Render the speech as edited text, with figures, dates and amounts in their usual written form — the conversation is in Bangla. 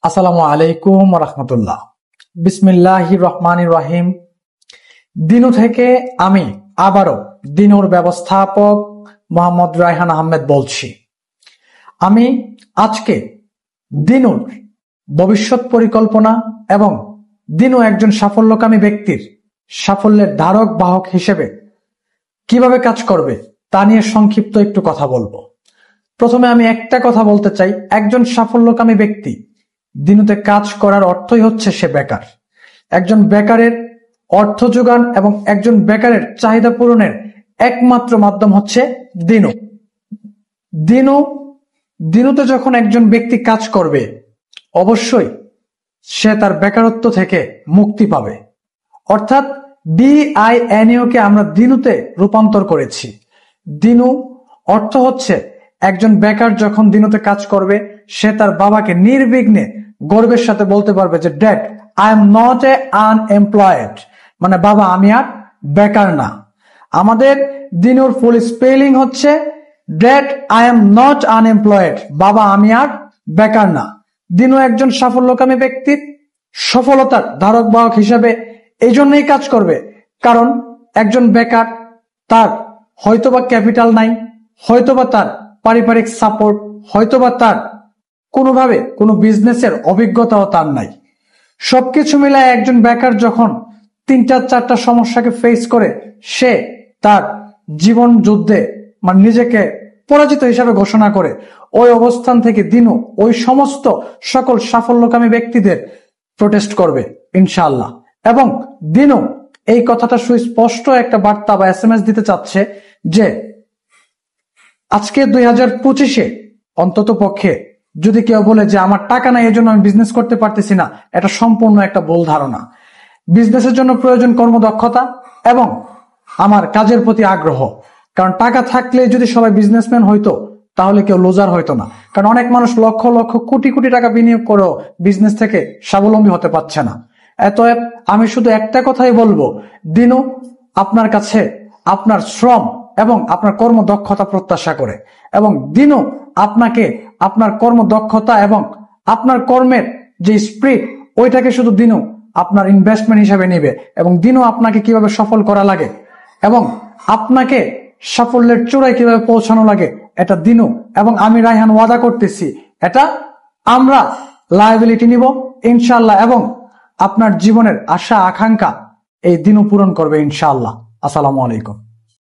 আসসালামু আলাইকুম রাহমাতুল্লাহ। বিসমিল্লাহির রহমানির রহিম। দিনু থেকে আমি আবারও দিনুর ব্যবস্থাপক মোহাম্মদ রায়হান আহমেদ বলছি। আমি আজকে দিনুর ভবিষ্যৎ পরিকল্পনা এবং দিনু একজন সাফল্যকামী ব্যক্তির সাফল্যের ধারক বাহক হিসেবে কিভাবে কাজ করবে তা নিয়ে সংক্ষিপ্ত একটু কথা বলবো। প্রথমে আমি একটা কথা বলতে চাই, একজন সাফল্যকামী ব্যক্তি দিনুতে কাজ করার অর্থই হচ্ছে সে বেকার। একজন বেকারের অর্থ যোগান এবং একজন বেকারের চাহিদা পূরণের একমাত্র মাধ্যম হচ্ছে দিনু। দিনুতে যখন একজন ব্যক্তি কাজ করবে অবশ্যই সে তার বেকারত্ব থেকে মুক্তি পাবে। অর্থাৎ DINU কে আমরা দিনুতে রূপান্তর করেছি। দিনু অর্থ হচ্ছে একজন বেকার যখন দিনুতে কাজ করবে সে তার বাবাকে নির্বিঘ্নে গর্বের সাথে বলতে পারবে যে dad, I am not a unemployed, মানে বাবা আমি আর বেকার না। আমাদের দিনুর ফুল স্পেলিং হচ্ছে dad, I am not unemployed, বাবা আমি আর বেকার না। দিনু একজন সাফল্যকামী ব্যক্তির সফলতার ধারক বাহক হিসেবে এই জন্যই কাজ করবে, কারণ একজন বেকার তার হয়তোবা ক্যাপিটাল নাই, হয়তোবা তার পারিবারিক সাপোর্ট, হয়তোবা তার কোনোভাবে কোনো বিজনেসের অভিজ্ঞতাও তার নাই। সবকিছু মিলায় একজন বেকার যখন 3-4টা সমস্যাকে ফেস করে সে তার জীবন যুদ্ধে মানে নিজেকে পরাজিত হিসাবে ঘোষণা করে, ওই অবস্থান থেকে দিনু ওই সমস্ত সকল সাফল্যকামী ব্যক্তিদের প্রোটেস্ট করবে ইনশাআল্লাহ। এবং দিনু এই কথাটা সুস্পষ্ট একটা বার্তা বা SMS দিতে চাচ্ছে যে আজকে 2025-এ অন্তত পক্ষে যদি কেউ বলে যে আমার টাকা নাই এজন্য আমি বিজনেস করতে পারতেছি না, এটা সম্পূর্ণ একটা ভুল ধারণা। বিজনেসের জন্য প্রয়োজন কর্মদক্ষতা এবং আমার কাজের প্রতি আগ্রহ। কারণ টাকা থাকলে যদি সবাই বিজনেসম্যান হইতো তাহলে কেউ লুজার হইতো না। কারণ অনেক মানুষ লক্ষ লক্ষ কোটি কোটি টাকা বিনিয়োগ করেও বিজনেস থেকে স্বাবলম্বী হতে পারছে না। অতএব আমি শুধু একটা কথাই বলবো, দিনু আপনার কাছে আপনার শ্রম এবং আপনার কর্মদক্ষতা প্রত্যাশা করে, এবং দিনু আপনাকে আপনার কর্মদক্ষতা এবং আপনার কর্মের যে স্পিরিট ওইটাকে শুধু দিনু আপনার ইনভেস্টমেন্ট হিসেবে নেবে, এবং দিনু আপনাকে কিভাবে সফল করা লাগে এবং আপনাকে সাফল্যের চূড়ায় কিভাবে পৌঁছানো লাগে এটা দিনু এবং আমি রায়হান ওয়াদা করতেছি, এটা আমরা লায়াবিলিটি নিব ইনশাআল্লাহ, এবং আপনার জীবনের আশা আকাঙ্ক্ষা এই দিনু পূরণ করবে ইনশাআল্লাহ। আসসালামু আলাইকুম।